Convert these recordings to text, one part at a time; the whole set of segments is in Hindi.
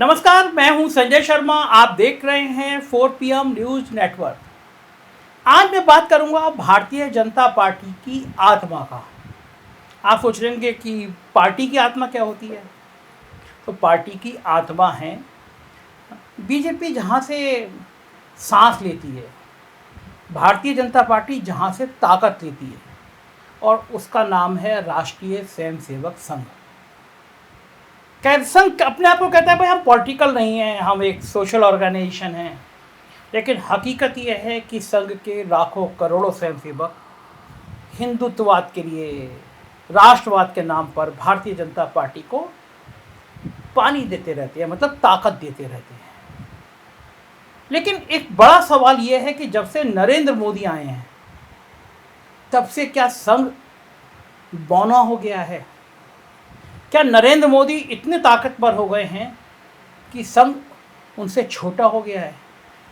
नमस्कार, मैं हूं संजय शर्मा। आप देख रहे हैं 4PM न्यूज नेटवर्क। आज मैं बात करूंगा भारतीय जनता पार्टी की आत्मा का। आप सोच रहे होंगे कि पार्टी की आत्मा क्या होती है। तो पार्टी की आत्मा है बीजेपी, जहां से सांस लेती है, भारतीय जनता पार्टी जहां से ताकत लेती है, और उसका नाम है राष्ट्रीय स्वयंसेवक संघ। संघ अपने आप को कहता है भाई हम पॉलिटिकल नहीं हैं, हम एक सोशल ऑर्गेनाइजेशन हैं। लेकिन हकीकत यह है कि संघ के लाखों करोड़ों स्वयंसेवक हिंदुत्ववाद के लिए, राष्ट्रवाद के नाम पर भारतीय जनता पार्टी को पानी देते रहते हैं, मतलब ताकत देते रहते हैं। लेकिन एक बड़ा सवाल यह है कि जब से नरेंद्र मोदी आए हैं तब से क्या संघ बौना हो गया है? क्या नरेंद्र मोदी इतने ताकतवर हो गए हैं कि संघ उनसे छोटा हो गया है?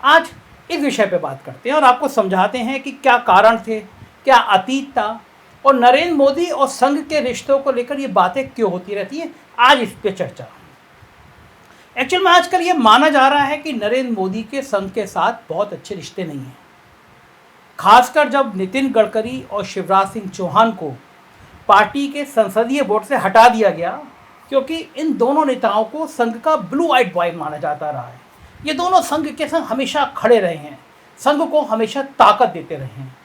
आज इस विषय पे बात करते हैं और आपको समझाते हैं कि क्या कारण थे, क्या अतीत था, और नरेंद्र मोदी और संघ के रिश्तों को लेकर ये बातें क्यों होती रहती हैं। आज इस पे चर्चा। एक्चुअल में आजकल ये माना जा रहा है कि नरेंद्र मोदी के संघ के साथ बहुत अच्छे रिश्ते नहीं हैं, खासकर जब नितिन गडकरी और शिवराज सिंह चौहान को पार्टी के संसदीय बोर्ड से हटा दिया गया, क्योंकि इन दोनों नेताओं को संघ का ब्लू आइड बॉय माना जाता रहा है। ये दोनों संघ के संग हमेशा खड़े रहे हैं, संघ को हमेशा ताकत देते रहे हैं।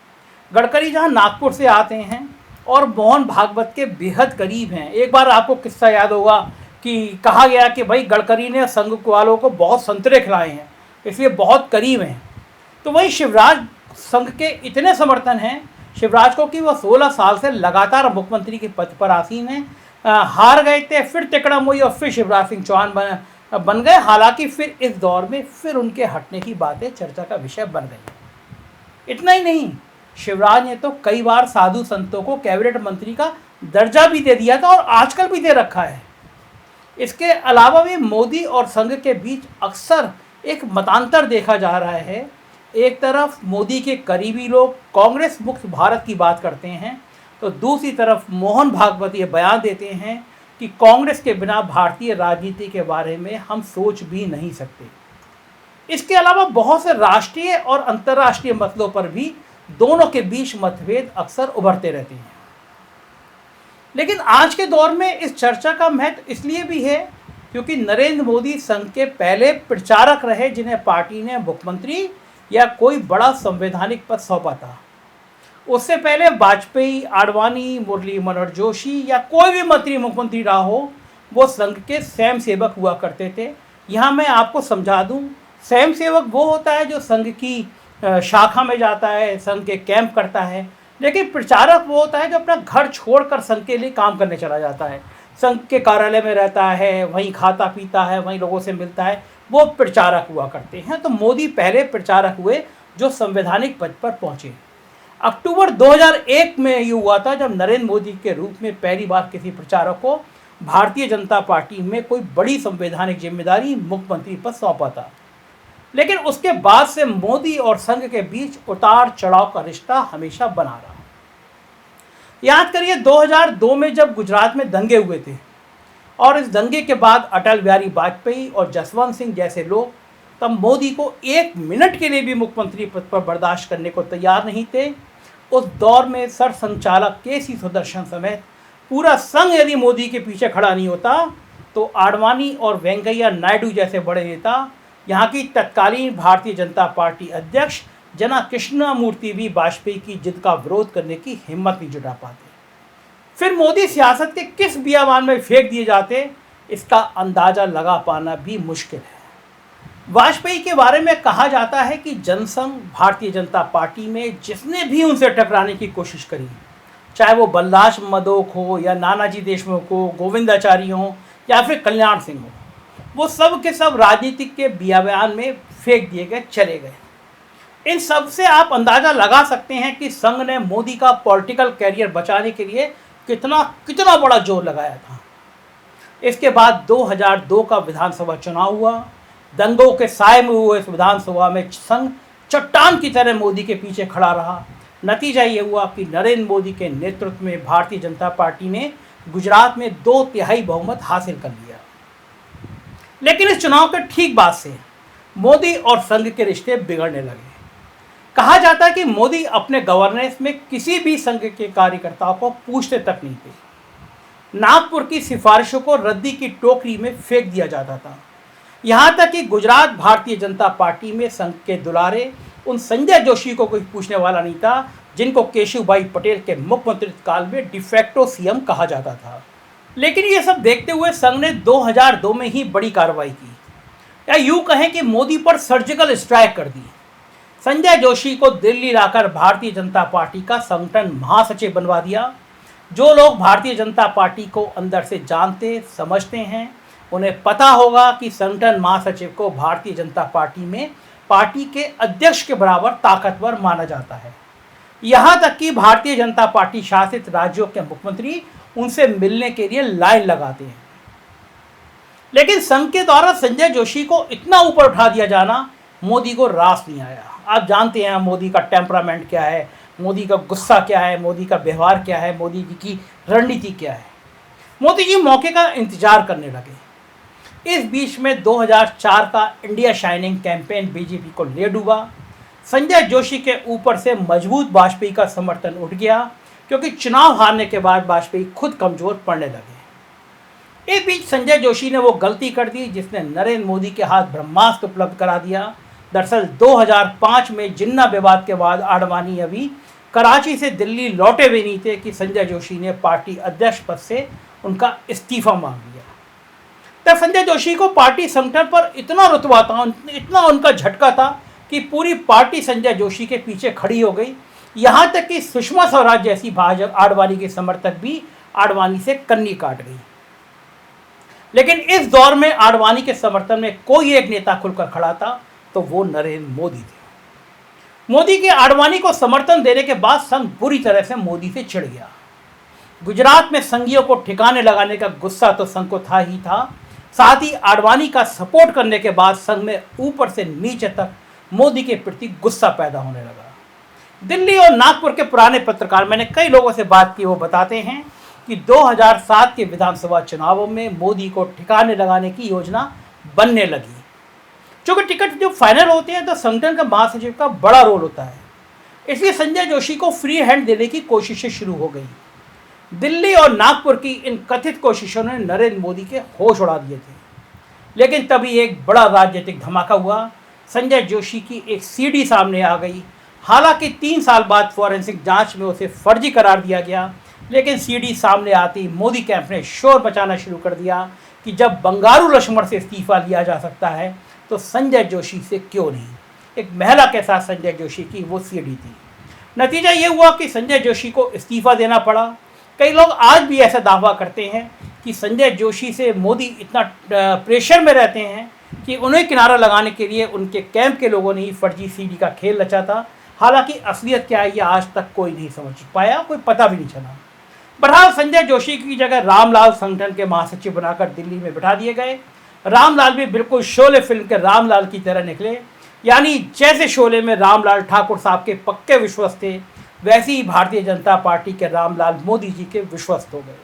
गडकरी जहां नागपुर से आते हैं और मोहन भागवत के बेहद करीब हैं। एक बार आपको किस्सा याद होगा कि कहा गया कि भाई गडकरी ने संघ वालों को बहुत संतरे खिलाए हैं, इसलिए बहुत करीब हैं। तो वहीं शिवराज संघ के इतने समर्थन हैं शिवराज को कि वह 16 साल से लगातार मुख्यमंत्री के पद पर आसीन हैं। हार गए थे, फिर तिकड़म हुई और फिर शिवराज सिंह चौहान बन गए। हालांकि फिर इस दौर में फिर उनके हटने की बातें चर्चा का विषय बन गई। इतना ही नहीं, शिवराज ने तो कई बार साधु संतों को कैबिनेट मंत्री का दर्जा भी दे दिया था और आजकल भी दे रखा है। इसके अलावा भी मोदी और संघ के बीच अक्सर एक मतांतर देखा जा रहा है। एक तरफ मोदी के करीबी लोग कांग्रेस मुक्त भारत की बात करते हैं, तो दूसरी तरफ मोहन भागवत ये बयान देते हैं कि कांग्रेस के बिना भारतीय राजनीति के बारे में हम सोच भी नहीं सकते। इसके अलावा बहुत से राष्ट्रीय और अंतर्राष्ट्रीय मसलों पर भी दोनों के बीच मतभेद अक्सर उभरते रहते हैं। लेकिन आज के दौर में इस चर्चा का महत्व इसलिए भी है क्योंकि नरेंद्र मोदी संघ के पहले प्रचारक रहे, जिन्हें पार्टी ने मुख्यमंत्री या कोई बड़ा संवैधानिक पद सौंपा था। उससे पहले वाजपेयी, आडवाणी, मुरली मनोहर जोशी या कोई भी मंत्री मुख्यमंत्री रहा हो, वो संघ के स्वयंसेवक हुआ करते थे। यहाँ मैं आपको समझा दूँ, स्वयंसेवक वो होता है जो संघ की शाखा में जाता है, संघ के कैंप करता है। लेकिन प्रचारक वो होता है जो अपना घर छोड़कर संघ के लिए काम करने चला जाता है, संघ के कार्यालय में रहता है, वहीं खाता पीता है, वहीं लोगों से मिलता है, वो प्रचारक हुआ करते हैं। तो मोदी पहले प्रचारक हुए जो संवैधानिक पद पर पहुंचे। अक्टूबर 2001 में ये हुआ था जब नरेंद्र मोदी के रूप में पहली बार किसी प्रचारक को भारतीय जनता पार्टी में कोई बड़ी संवैधानिक जिम्मेदारी, मुख्यमंत्री पद सौंपा था। लेकिन उसके बाद से मोदी और संघ के बीच उतार चढ़ाव का रिश्ता हमेशा बना रहा। याद करिए 2002 में जब गुजरात में दंगे हुए थे और इस दंगे के बाद अटल बिहारी वाजपेयी और जसवंत सिंह जैसे लोग तब मोदी को एक मिनट के लिए भी मुख्यमंत्री पद पर बर्दाश्त करने को तैयार नहीं थे। उस दौर में सरसंघचालक केसी सुदर्शन समेत पूरा संघ यदि मोदी के पीछे खड़ा नहीं होता तो आडवाणी और वेंकैया नायडू जैसे बड़े नेता, यहाँ की तत्कालीन भारतीय जनता पार्टी अध्यक्ष जना कृष्णमूर्ति भी वाजपेयी की जिद का विरोध करने की हिम्मत नहीं जुटा पाते। फिर मोदी सियासत के किस बियाबान में फेंक दिए जाते, इसका अंदाज़ा लगा पाना भी मुश्किल है। वाजपेयी के बारे में कहा जाता है कि जनसंघ भारतीय जनता पार्टी में जिसने भी उनसे टकराने की कोशिश करी, चाहे वो बलराज मधोक हो या नानाजी देशमुख हो, गोविंदाचारी हो या फिर कल्याण सिंह हो, वो सब के सब राजनीतिक के बियाबान में फेंक दिए गए, चले गए। इन सब से आप अंदाज़ा लगा सकते हैं कि संघ ने मोदी का पॉलिटिकल कैरियर बचाने के लिए कितना बड़ा जोर लगाया था। इसके बाद 2002 का विधानसभा चुनाव हुआ। दंगों के साए में हुए इस विधानसभा में संघ चट्टान की तरह मोदी के पीछे खड़ा रहा। नतीजा ये हुआ कि नरेंद्र मोदी के नेतृत्व में भारतीय जनता पार्टी ने गुजरात में 2/3 बहुमत हासिल कर लिया। लेकिन इस चुनाव के ठीक बाद से मोदी और संघ के रिश्ते बिगड़ने लगे। कहा जाता है कि मोदी अपने गवर्नेंस में किसी भी संघ के कार्यकर्ताओं को पूछते तक नहीं थे। नागपुर की सिफारिशों को रद्दी की टोकरी में फेंक दिया जाता था। यहाँ तक कि गुजरात भारतीय जनता पार्टी में संघ के दुलारे उन संजय जोशी को कोई पूछने वाला नहीं था, जिनको केशुभाई पटेल के मुख्यमंत्री काल में डिफेक्टो सीएम कहा जाता था। लेकिन ये सब देखते हुए संघ ने 2002 में ही बड़ी कार्रवाई की, या यूं कहें कि मोदी पर सर्जिकल स्ट्राइक कर दी। संजय जोशी को दिल्ली लाकर भारतीय जनता पार्टी का संगठन महासचिव बनवा दिया। जो लोग भारतीय जनता पार्टी को अंदर से जानते समझते हैं, उन्हें पता होगा कि संगठन महासचिव को भारतीय जनता पार्टी में पार्टी के अध्यक्ष के बराबर ताकतवर माना जाता है। यहाँ तक कि भारतीय जनता पार्टी शासित राज्यों के मुख्यमंत्री उनसे मिलने के लिए लाइन लगाते हैं। लेकिन संघ के द्वारा संजय जोशी को इतना ऊपर उठा दिया जाना मोदी को रास नहीं आया। आप जानते हैं मोदी का टेम्परामेंट क्या है, मोदी का गुस्सा क्या है, मोदी का व्यवहार क्या है, मोदी जी की रणनीति क्या है। मोदी जी मौके का इंतजार करने लगे। इस बीच में 2004 का इंडिया शाइनिंग कैंपेन बीजेपी को ले डूबा। संजय जोशी के ऊपर से मजबूत वाजपेयी का समर्थन उठ गया, क्योंकि चुनाव हारने के बाद वाजपेयी खुद कमजोर पड़ने लगे। इस बीच संजय जोशी ने वो गलती कर दी जिसने नरेंद्र मोदी के हाथ ब्रह्मास्त्र उपलब्ध करा दिया। दरअसल 2005 में जिन्ना विवाद के बाद आडवाणी अभी कराची से दिल्ली लौटे भी नहीं थे कि संजय जोशी ने पार्टी अध्यक्ष पद से उनका इस्तीफा मांग लिया। तब संजय जोशी को पार्टी संगठन पर इतना रुतबा था, इतना उनका झटका था कि पूरी पार्टी संजय जोशी के पीछे खड़ी हो गई। यहाँ तक कि सुषमा स्वराज जैसी भाजपा आडवाणी के समर्थक भी आडवाणी से कन्नी काट गई। लेकिन इस दौर में आडवाणी के समर्थन में कोई एक नेता खुलकर खड़ा था, तो वो नरेंद्र मोदी थे। मोदी के आडवाणी को समर्थन देने के बाद संघ बुरी तरह से मोदी से चिढ़ गया। गुजरात में संघियों को ठिकाने लगाने का गुस्सा तो संघ को था ही था, साथ ही आडवाणी का सपोर्ट करने के बाद संघ में ऊपर से नीचे तक मोदी के प्रति गुस्सा पैदा होने लगा। दिल्ली और नागपुर के पुराने पत्रकार, मैंने कई लोगों से बात की, वो बताते हैं कि 2007 के विधानसभा चुनावों में मोदी को ठिकाने लगाने की योजना बनने लगी। क्योंकि टिकट जो फाइनल होते हैं तो संगठन का महासचिव का बड़ा रोल होता है, इसलिए संजय जोशी को फ्री हैंड देने की कोशिशें शुरू हो गई। दिल्ली और नागपुर की इन कथित कोशिशों ने नरेंद्र मोदी के होश उड़ा दिए थे। लेकिन तभी एक बड़ा राजनीतिक धमाका हुआ। संजय जोशी की एक सीडी सामने आ गई। हालांकि 3 साल बाद फॉरेंसिक जांच में उसे फर्जी करार दिया गया, लेकिन सीडी सामने आती मोदी कैंप ने शोर मचाना शुरू कर दिया कि जब बंगारू लक्ष्मण से इस्तीफा लिया जा सकता है तो संजय जोशी से क्यों नहीं। एक महिला के साथ संजय जोशी की वो सीडी थी। नतीजा ये हुआ कि संजय जोशी को इस्तीफा देना पड़ा। कई लोग आज भी ऐसा दावा करते हैं कि संजय जोशी से मोदी इतना प्रेशर में रहते हैं कि उन्हें किनारा लगाने के लिए उनके कैंप के लोगों ने ही फर्जी सीडी का खेल रचा था। हालांकि असलियत क्या है ये आज तक कोई नहीं समझ पाया, कोई पता भी नहीं चला। बहरहाल संजय जोशी की जगह रामलाल संगठन के महासचिव बनाकर दिल्ली में बिठा दिए गए। रामलाल भी बिल्कुल शोले फिल्म के रामलाल की तरह निकले, यानी जैसे शोले में रामलाल ठाकुर साहब के पक्के विश्वस्त थे, वैसे ही भारतीय जनता पार्टी के रामलाल मोदी जी के विश्वस्त हो गए।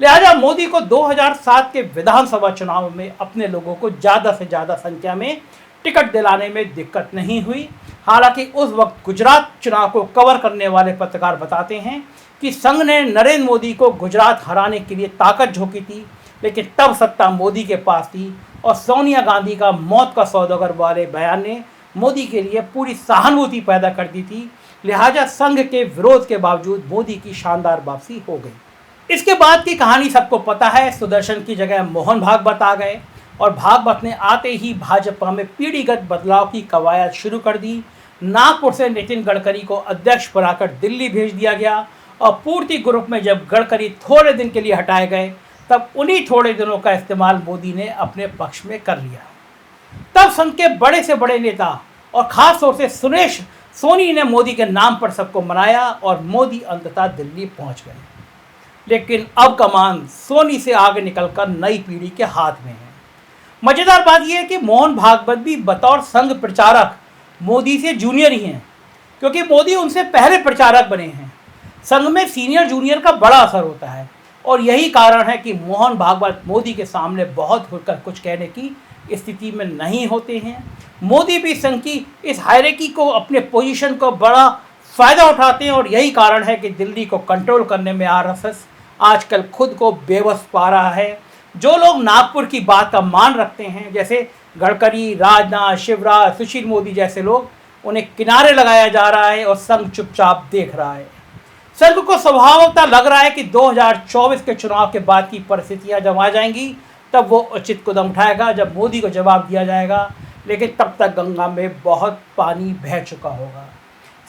लिहाजा मोदी को 2007 के विधानसभा चुनाव में अपने लोगों को ज़्यादा से ज़्यादा संख्या में टिकट दिलाने में दिक्कत नहीं हुई। हालांकि उस वक्त गुजरात चुनाव को कवर करने वाले पत्रकार बताते हैं कि संघ ने नरेंद्र मोदी को गुजरात हराने के लिए ताकत झोंकी थी, लेकिन तब सत्ता मोदी के पास थी और सोनिया गांधी का मौत का सौदागर वाले बयान ने मोदी के लिए पूरी सहानुभूति पैदा कर दी थी। लिहाजा संघ के विरोध के बावजूद मोदी की शानदार वापसी हो गई। इसके बाद की कहानी सबको पता है। सुदर्शन की जगह मोहन भागवत आ गए और भागवत ने आते ही भाजपा में पीढ़ीगत बदलाव की कवायद शुरू कर दी। नागपुर से नितिन गडकरी को अध्यक्ष बनाकर दिल्ली भेज दिया गया और पूर्ति ग्रुप में जब गडकरी थोड़े दिन के लिए हटाए गए, तब उन्हीं थोड़े दिनों का इस्तेमाल मोदी ने अपने पक्ष में कर लिया। तब संघ के बड़े से बड़े नेता और खास तौर से सुरेश सोनी ने मोदी के नाम पर सबको मनाया और मोदी अंततः दिल्ली पहुंच गए। लेकिन अब कमान सोनी से आगे निकलकर नई पीढ़ी के हाथ में है। मजेदार बात यह है कि मोहन भागवत भी बतौर संघ प्रचारक मोदी से जूनियर ही हैं, क्योंकि मोदी उनसे पहले प्रचारक बने हैं। संघ में सीनियर जूनियर का बड़ा असर होता है और यही कारण है कि मोहन भागवत मोदी के सामने बहुत खुलकर कुछ कहने की स्थिति में नहीं होते हैं। मोदी भी संघ की इस हायरार्की को, अपने पोजीशन को बड़ा फ़ायदा उठाते हैं और यही कारण है कि दिल्ली को कंट्रोल करने में आरएसएस आजकल खुद को बेबस पा रहा है। जो लोग नागपुर की बात का मान रखते हैं, जैसे गडकरी, राजनाथ, शिवराज, सुशील मोदी जैसे लोग, उन्हें किनारे लगाया जा रहा है और संघ चुपचाप देख रहा है। संघ को स्वभावतः लग रहा है कि 2024 के चुनाव के बाद की परिस्थितियां जब आ जाएंगी तब वो उचित कदम उठाएगा, जब मोदी को जवाब दिया जाएगा, लेकिन तब तक गंगा में बहुत पानी बह चुका होगा।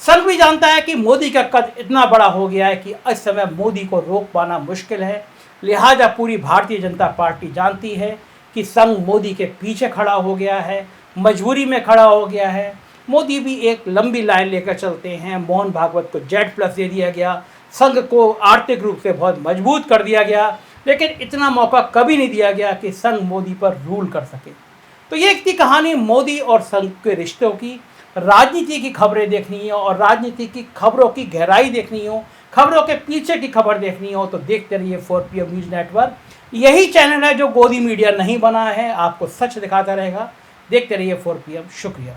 संघ भी जानता है कि मोदी का कद इतना बड़ा हो गया है कि इस समय मोदी को रोक पाना मुश्किल है। लिहाजा पूरी भारतीय जनता पार्टी जानती है कि संघ मोदी के पीछे खड़ा हो गया है, मजबूरी में खड़ा हो गया है। मोदी भी एक लंबी लाइन लेकर चलते हैं। मोहन भागवत को Z+ दे दिया गया, संघ को आर्थिक रूप से बहुत मजबूत कर दिया गया, लेकिन इतना मौका कभी नहीं दिया गया कि संघ मोदी पर रूल कर सके। तो ये एक थी कहानी मोदी और संघ के रिश्तों की। राजनीति की खबरें देखनी हो और राजनीति की खबरों की गहराई देखनी हो, खबरों के पीछे की खबर देखनी हो, तो देखते रहिए 4PM न्यूज़ नेटवर्क। यही चैनल है जो गोदी मीडिया नहीं बना है, आपको सच दिखाता रहेगा। देखते रहिए 4PM। शुक्रिया।